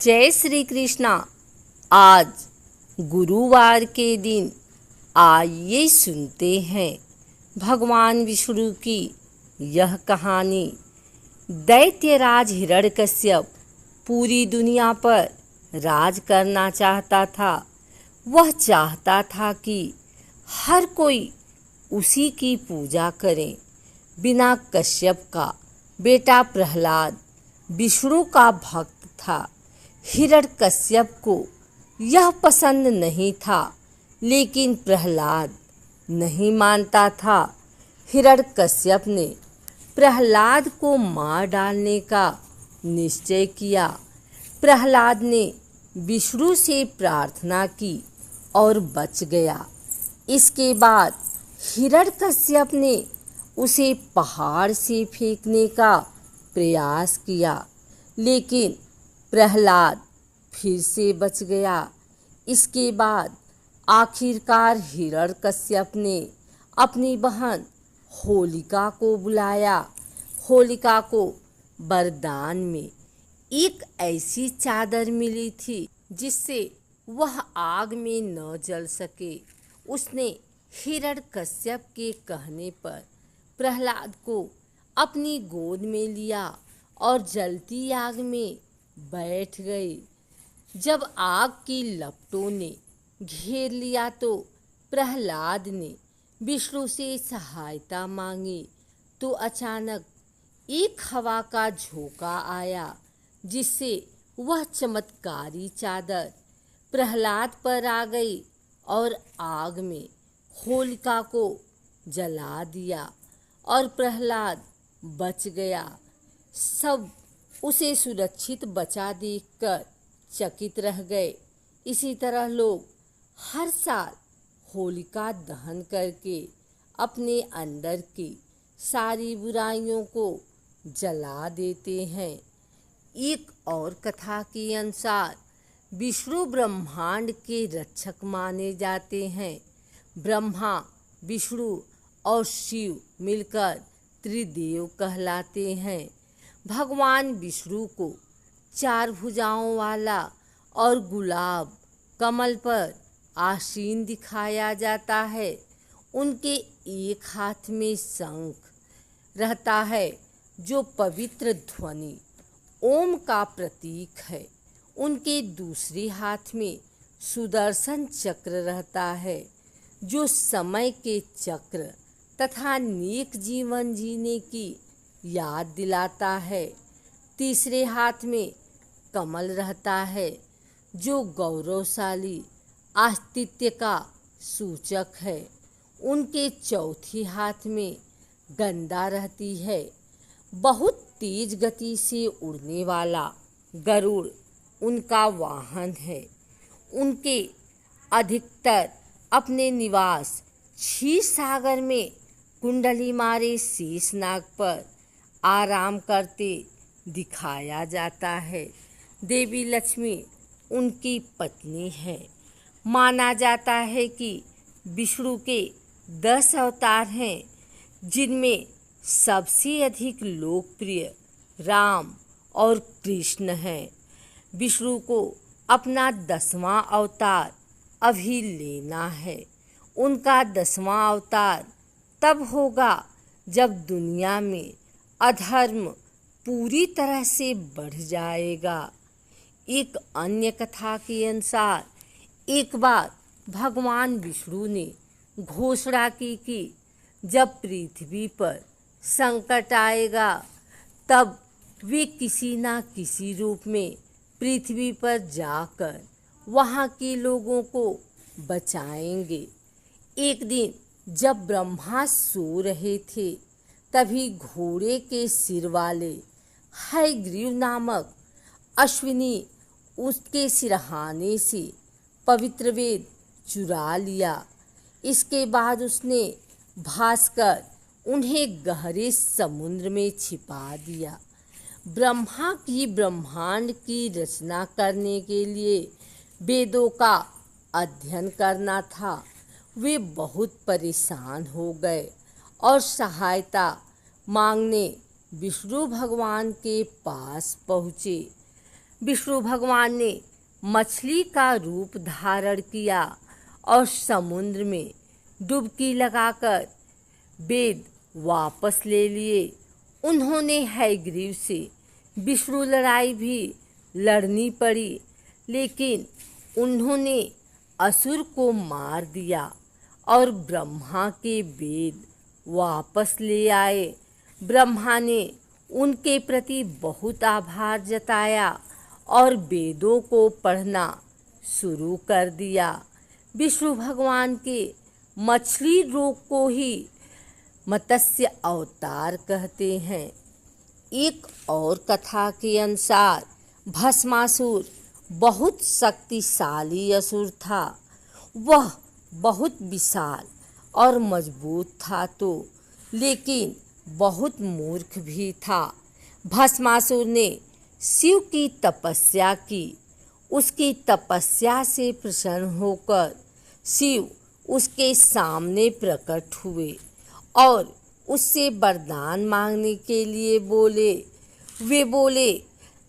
जय श्री कृष्णा। आज गुरुवार के दिन आइए सुनते हैं भगवान विष्णु की यह कहानी। दैत्यराज हिरण्यकश्यप पूरी दुनिया पर राज करना चाहता था। वह चाहता था कि हर कोई उसी की पूजा करे। बिना कश्यप का बेटा प्रहलाद विष्णु का भक्त था। हिरण्यकश्यप को यह पसंद नहीं था, लेकिन प्रहलाद नहीं मानता था। हिरण्यकश्यप ने प्रहलाद को मार डालने का निश्चय किया। प्रहलाद ने विष्णु से प्रार्थना की और बच गया। इसके बाद हिरण्यकश्यप ने उसे पहाड़ से फेंकने का प्रयास किया, लेकिन प्रहलाद फिर से बच गया। इसके बाद आखिरकार हिरण्यकश्यप ने अपनी बहन होलिका को बुलाया। होलिका को वरदान में एक ऐसी चादर मिली थी जिससे वह आग में न जल सके। उसने हिरण्यकश्यप के कहने पर प्रहलाद को अपनी गोद में लिया और जलती आग में बैठ गई। जब आग की लपटों ने घेर लिया तो प्रहलाद ने विष्णु से सहायता मांगी, तो अचानक एक हवा का झोंका आया, जिससे वह चमत्कारी चादर प्रहलाद पर आ गई और आग में होलिका को जला दिया और प्रहलाद बच गया। सब उसे सुरक्षित बचा देखकर चकित रह गए। इसी तरह लोग हर साल होलिका दहन करके अपने अंदर की सारी बुराइयों को जला देते हैं। एक और कथा के अनुसार विष्णु ब्रह्मांड के रक्षक माने जाते हैं। ब्रह्मा, विष्णु और शिव मिलकर त्रिदेव कहलाते हैं। भगवान विष्णु को 4 भुजाओं वाला और गुलाब कमल पर आसीन दिखाया जाता है। उनके एक हाथ में शंख रहता है, जो पवित्र ध्वनि ओम का प्रतीक है। उनके दूसरे हाथ में सुदर्शन चक्र रहता है, जो समय के चक्र तथा नेक जीवन जीने की याद दिलाता है। तीसरे हाथ में कमल रहता है, जो गौरवशाली अस्तित्व का सूचक है। उनके चौथे हाथ में गंदा रहती है। बहुत तेज गति से उड़ने वाला गरुड़ उनका वाहन है। उनके अधिकतर अपने निवास क्षीर सागर में कुंडली मारे शेषनाग पर आराम करते दिखाया जाता है। देवी लक्ष्मी उनकी पत्नी है। माना जाता है कि विष्णु के 10 अवतार हैं, जिनमें सबसे अधिक लोकप्रिय राम और कृष्ण हैं। विष्णु को अपना 10वां अवतार अभी लेना है। उनका 10वां अवतार तब होगा जब दुनिया में अधर्म पूरी तरह से बढ़ जाएगा। एक अन्य कथा के अनुसार एक बार भगवान विष्णु ने घोषणा की कि जब पृथ्वी पर संकट आएगा, तब वे किसी न किसी रूप में पृथ्वी पर जाकर वहाँ के लोगों को बचाएंगे। एक दिन जब ब्रह्मा सो रहे थे, तभी घोड़े के सिर वाले हयग्रीव नामक अश्विनी उसके सिरहाने से पवित्र वेद चुरा लिया। इसके बाद उसने भासकर उन्हें गहरे समुद्र में छिपा दिया। ब्रह्मा की ब्रह्मांड की रचना करने के लिए वेदों का अध्ययन करना था। वे बहुत परेशान हो गए और सहायता मांगने विष्णु भगवान के पास पहुँचे। विष्णु भगवान ने मछली का रूप धारण किया और समुद्र में डुबकी लगाकर वेद वापस ले लिए। उन्होंने हयग्रीव से विष्णु लड़ाई भी लड़नी पड़ी, लेकिन उन्होंने असुर को मार दिया और ब्रह्मा के वेद वापस ले आए। ब्रह्मा ने उनके प्रति बहुत आभार जताया और वेदों को पढ़ना शुरू कर दिया। विष्णु भगवान के मछली रूप को ही मत्स्य अवतार कहते हैं। एक और कथा के अनुसार भस्मासुर बहुत शक्तिशाली असुर था। वह बहुत विशाल और मजबूत था लेकिन बहुत मूर्ख भी था। भस्मासुर ने शिव की तपस्या की। उसकी तपस्या से प्रसन्न होकर शिव उसके सामने प्रकट हुए और उससे वरदान मांगने के लिए बोले। वे बोले,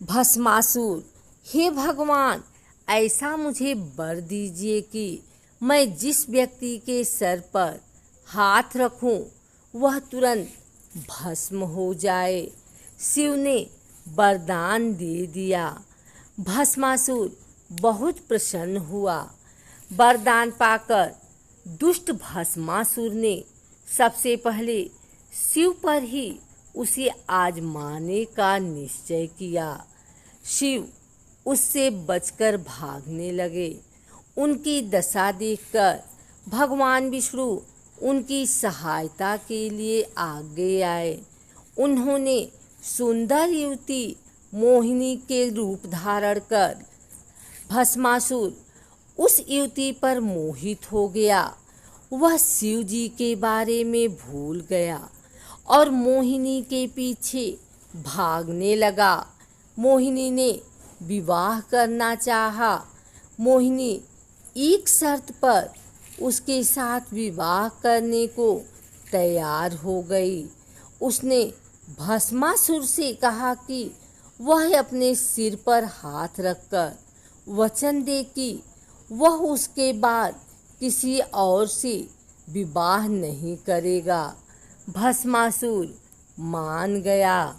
भस्मासुर, हे भगवान, ऐसा मुझे वर दीजिए कि मैं जिस व्यक्ति के सर पर हाथ रखूं वह तुरंत भस्म हो जाए। शिव ने वरदान दे दिया। भस्मासुर बहुत प्रसन्न हुआ। वरदान पाकर दुष्ट भस्मासुर ने सबसे पहले शिव पर ही उसे आजमाने का निश्चय किया। शिव उससे बचकर भागने लगे। उनकी दशा देखकर भगवान विष्णु उनकी सहायता के लिए आगे आए। उन्होंने सुंदर युवती मोहिनी के रूप धारण कर भस्मासुर उस युवती पर मोहित हो गया। वह शिव जी के बारे में भूल गया और मोहिनी के पीछे भागने लगा। मोहिनी ने विवाह करना चाहा। मोहिनी एक शर्त पर उसके साथ विवाह करने को तैयार हो गई। उसने भस्मासुर से कहा कि वह अपने सिर पर हाथ रखकर वचन दे कि वह उसके बाद किसी और से विवाह नहीं करेगा। भस्मासुर मान गया।